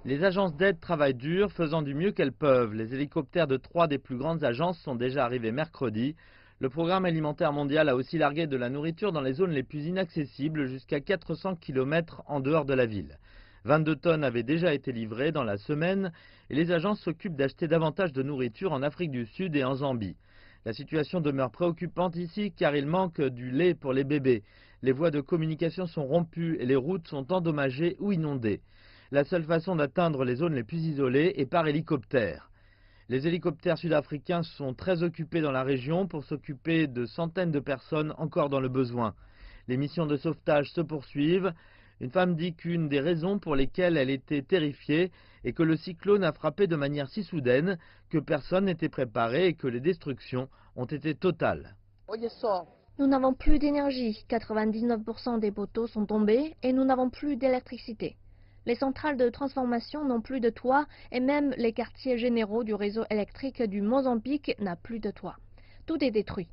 Les agences d'aide travaillent dur, faisant du mieux qu'elles peuvent. Les hélicoptères de 3 des plus grandes agences sont déjà arrivés mercredi. Le programme alimentaire mondial a aussi largué de la nourriture dans les zones les plus inaccessibles, jusqu'à 400 km en dehors de la ville. 22 tonnes avaient déjà été livrées dans la semaine et les agences s'occupent d'acheter davantage de nourriture en Afrique du Sud et en Zambie. La situation demeure préoccupante ici car il manque du lait pour les bébés. Les voies de communication sont rompues et les routes sont endommagées ou inondées. La seule façon d'atteindre les zones les plus isolées est par hélicoptère. Les hélicoptères sud-africains sont très occupés dans la région pour s'occuper de centaines de personnes encore dans le besoin. Les missions de sauvetage se poursuivent. Une femme dit qu'une des raisons pour lesquelles elle était terrifiée est que le cyclone a frappé de manière si soudaine que personne n'était préparé et que les destructions ont été totales. Nous n'avons plus d'énergie, 99% des poteaux sont tombés et nous n'avons plus d'électricité. Les centrales de transformation n'ont plus de toit et même les quartiers généraux du réseau électrique du Mozambique n'ont plus de toit. Tout est détruit.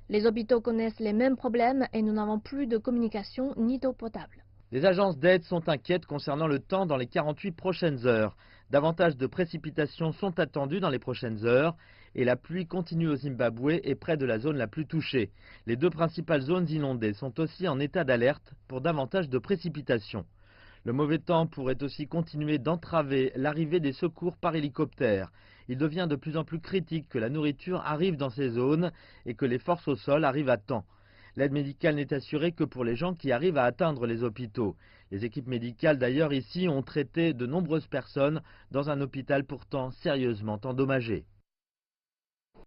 Les hôpitaux connaissent les mêmes problèmes et nous n'avons plus de communication ni d'eau potable. Les agences d'aide sont inquiètes concernant le temps dans les 48 prochaines heures. Davantage de précipitations sont attendues dans les prochaines heures et la pluie continue au Zimbabwe et près de la zone la plus touchée. Les deux principales zones inondées sont aussi en état d'alerte pour davantage de précipitations. Le mauvais temps pourrait aussi continuer d'entraver l'arrivée des secours par hélicoptère. Il devient de plus en plus critique que la nourriture arrive dans ces zones et que les forces au sol arrivent à temps. L'aide médicale n'est assurée que pour les gens qui arrivent à atteindre les hôpitaux. Les équipes médicales d'ailleurs ici ont traité de nombreuses personnes dans un hôpital pourtant sérieusement endommagé.